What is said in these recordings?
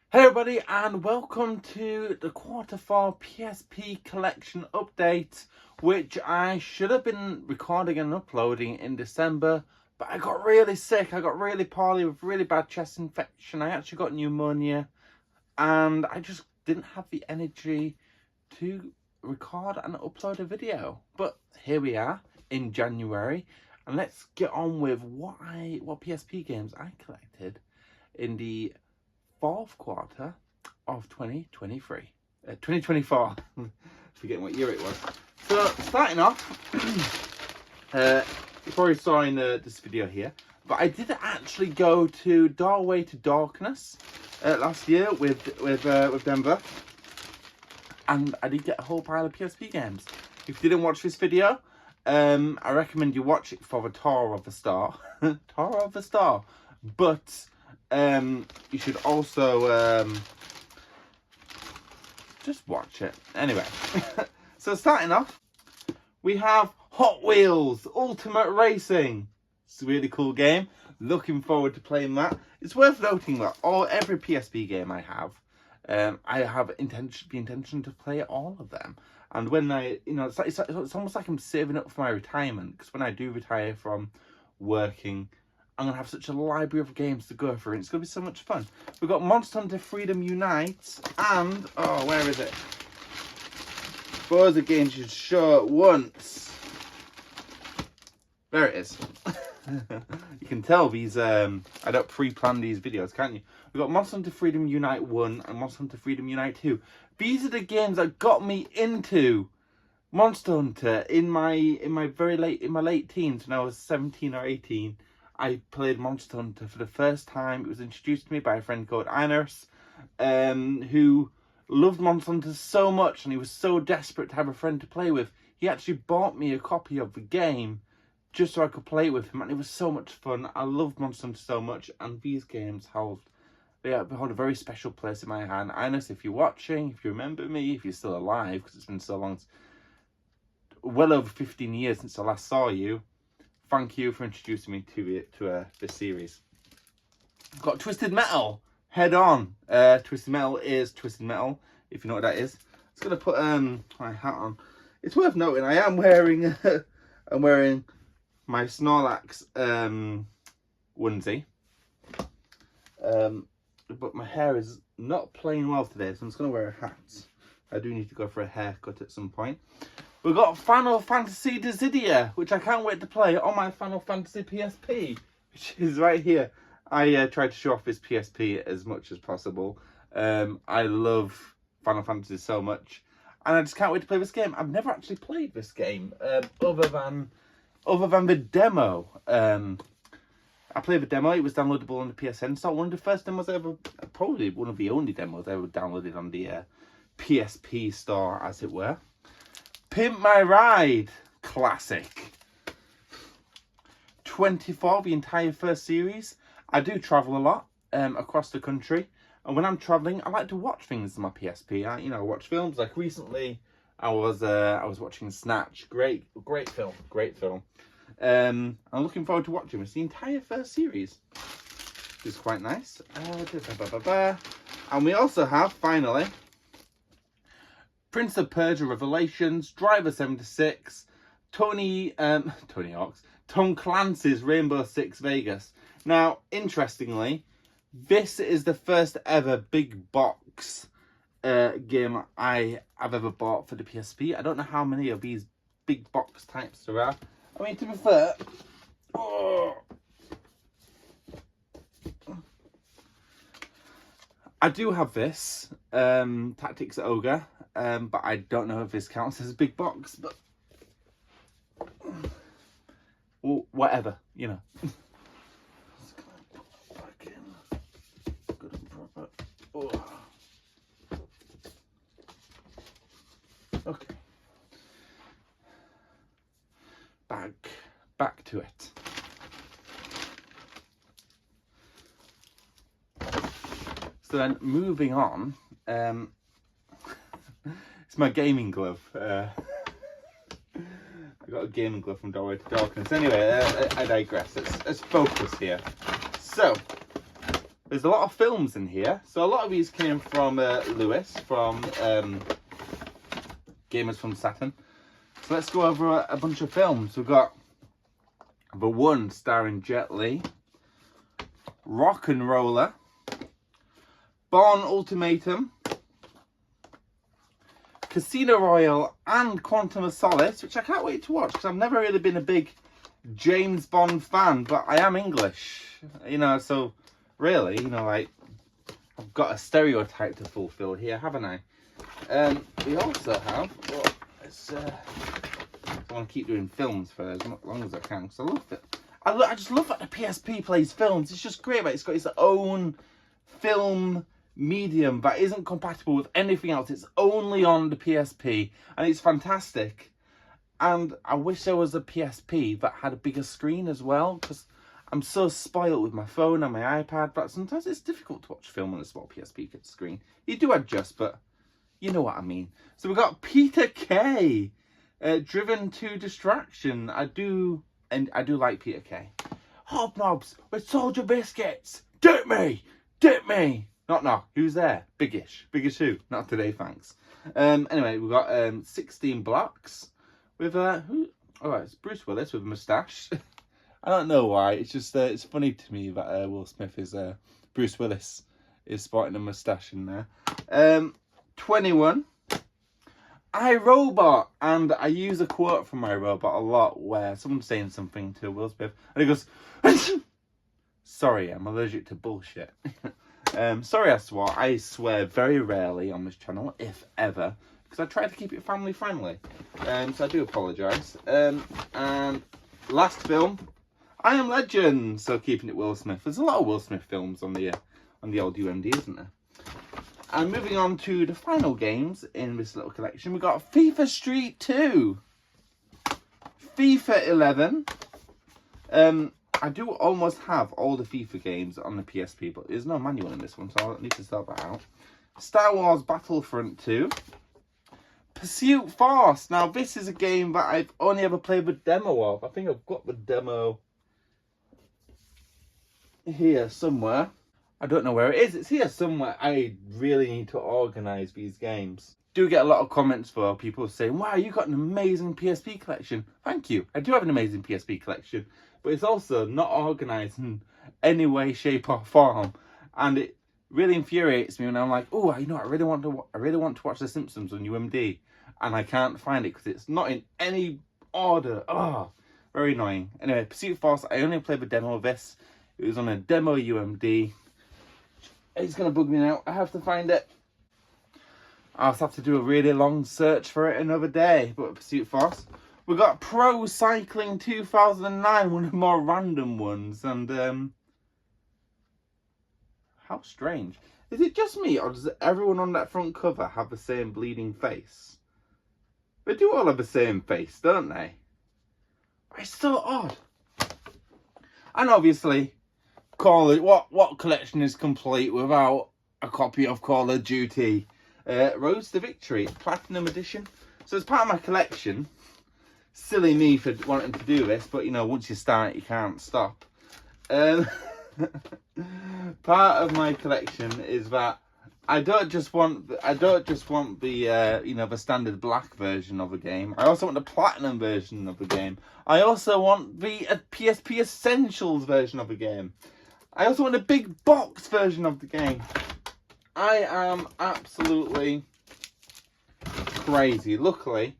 Hey everybody, and welcome to the Q4 PSP Collection update, which I should have been recording and uploading in December, but I got really sick. I got really poorly with really bad chest infection. I actually got pneumonia, and I just didn't have the energy to record and upload a video. But here we are in January, and let's get on with what PSP games I collected in the fourth quarter of 2024. Forgetting what year it was. So starting off, you probably saw in this video here, but I did actually go to Doorway to Darkness last year with Denver, and I did get a whole pile of PSP games. If you didn't watch this video, I recommend you watch it for the tour of the store. Tour of the store. But you should also just watch it. Anyway, so starting off, we have Hot Wheels Ultimate Racing. It's a really cool game. Looking forward to playing that. It's worth noting that every PSP game I have the intention to play all of them. And when it's almost like I'm saving up for my retirement, because when I do retire from working, I'm going to have such a library of games to go through, and it's going to be so much fun. We've got Monster Hunter Freedom Unite, and, where is it? Those are games you should show at once. There it is. You can tell these, I don't pre-plan these videos, can't you? We've got Monster Hunter Freedom Unite 1 and Monster Hunter Freedom Unite 2. These are the games that got me into Monster Hunter in my late teens, when I was 17 or 18. I played Monster Hunter for the first time. It was introduced to me by a friend called Ines, who loved Monster Hunter so much, and he was so desperate to have a friend to play with. He actually bought me a copy of the game just so I could play with him, and it was so much fun. I loved Monster Hunter so much, and these games hold a very special place in my heart. Ines, if you're watching, if you remember me, if you're still alive, because it's been so long, well over 15 years since I last saw you. Thank you for introducing me to this series. I've got Twisted Metal Head On. Twisted Metal is Twisted Metal, if you know what that is. I'm just gonna put my hat on. It's worth noting I am wearing I'm wearing my Snorlax onesie. But my hair is not playing well today, so I'm just gonna wear a hat. I do need to go for a haircut at some point. We've got Final Fantasy Dissidia, which I can't wait to play on my Final Fantasy PSP, which is right here. I tried to show off this PSP as much as possible. I love Final Fantasy so much, and I just can't wait to play this game. I've never actually played this game other than the demo. I played the demo. It was downloadable on the PSN store. One of the first demos probably one of the only demos I ever downloaded on the PSP store, as it were. Pimp My Ride Classic 24, the entire first series. I do travel a lot across the country, and when I'm traveling, I like to watch things on my PSP. I watch films. Like recently, I was watching Snatch. Great film. I'm looking forward to watching this. The entire first series is quite nice. And we also have, finally, Prince of Persia Revelations, Driver 76, Tony Hawk's, Tom Clancy's Rainbow Six Vegas. Now, interestingly, this is the first ever big box game I've ever bought for the PSP. I don't know how many of these big box types there are. I mean, to be fair, I do have this Tactics Ogre. But I don't know if this counts as a big box, but well, whatever, you know. Just gonna put it back in. Good and proper. Oh. Okay. Back to it. So then, moving on. It's my gaming glove. I got a gaming glove from Doorway to Darkness. Anyway, I digress. Let's focus here. So, There's a lot of films in here. So a lot of these came from Lewis, from Gamers from Saturn. So let's go over a bunch of films. We've got The One starring Jet Li, Rock and Roller, Bourne Ultimatum, Casino Royale, and Quantum of Solace, which I can't wait to watch because I've never really been a big James Bond fan, but I am English, you know, so really, you know, like, I've got a stereotype to fulfill here, haven't I? We also have, well, let's, I want to keep doing films for as long as I can, because I love it. I just love that the PSP plays films. It's just great, but it's got its own film medium that isn't compatible with anything else. It's only on the PSP, and it's fantastic. And I wish there was a PSP that had a bigger screen as well, because I'm so spoiled with my phone and my iPad, but sometimes it's difficult to watch film on a small PSP screen. You do adjust, but you know what I mean. So we've got Peter Kay, Driven to Distraction. I do like Peter Kay. Hobnobs with soldier biscuits. Dip me! Dip me! Knock. Who's there? Biggish. Biggish who? Not today, thanks. Anyway, we've got 16 Blocks with who? Oh, it's Bruce Willis with a moustache. I don't know why. It's just it's funny to me that Will Smith is Bruce Willis is sporting a moustache in there. 21. iRobot, and I use a quote from iRobot a lot where someone's saying something to Will Smith and he goes, "Sorry, I'm allergic to bullshit." Sorry I swore. I swear very rarely on this channel, if ever, because I try to keep it family friendly. So I do apologise. And last film, I Am Legend. So keeping it Will Smith. There's a lot of Will Smith films on the old UMD, isn't there? And moving on to the final games in this little collection, we've got FIFA Street 2, FIFA 11. I do almost have all the FIFA games on the PSP, but there's no manual in this one, so I'll need to sort that out. Star Wars Battlefront 2. Pursuit Force. Now, this is a game that I've only ever played the demo of. I think I've got the demo here somewhere. I don't know where it is. It's here somewhere. I really need to organise these games. Do get a lot of comments for people saying, "Wow, you got an amazing PSP collection." Thank you. I do have an amazing PSP collection, but it's also not organised in any way, shape, or form, and it really infuriates me when I'm like, "Oh, you know, I really want to watch The Simpsons on UMD, and I can't find it because it's not in any order." Oh, very annoying. Anyway, Pursuit Force. I only played the demo of this. It was on a demo UMD. It's going to bug me now. I have to find it. I'll have to do a really long search for it another day. But Pursuit Force. We've got Pro Cycling 2009, one of the more random ones. And, how strange. Is it just me, or does everyone on that front cover have the same bleeding face? They do all have the same face, don't they? It's so odd. And obviously, what collection is complete without a copy of Call of Duty Road to Victory Platinum Edition? So as part of my collection, silly me for wanting to do this, but you know, once you start you can't stop. Part of my collection is that I don't just want the you know, the standard black version of the game. I also want the platinum version of the game. I also want the PSP Essentials version of the game. I also want a big box version of the game. I am absolutely crazy. Luckily,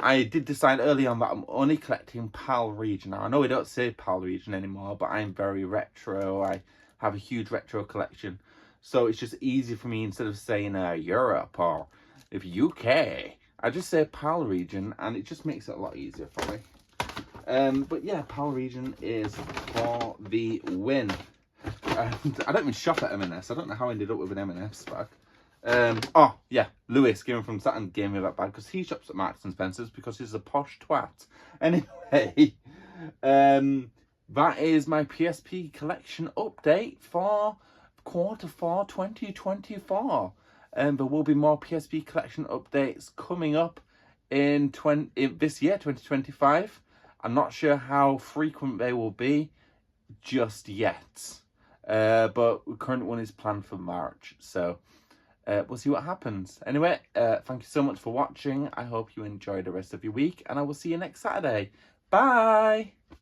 I did decide early on that I'm only collecting PAL region. Now, I know we don't say PAL region anymore, but I'm very retro. I have a huge retro collection. So it's just easy for me, instead of saying Europe or if UK, I just say PAL region, and it just makes it a lot easier for me. But yeah, PAL region is for the win. I don't even shop at M&S. I don't know how I ended up with an M&S bag. Oh, yeah, Lewis, Gaming from Saturn, gave me that bag because he shops at Marks and Spencer's because he's a posh twat. Anyway, that is my PSP collection update for Q4 2024. There will be more PSP collection updates coming up in this year, 2025. I'm not sure how frequent they will be just yet. but the current one is planned for March, so we'll see what happens. Anyway, thank you so much for watching. I hope you enjoy the rest of your week, and I will see you next Saturday. Bye!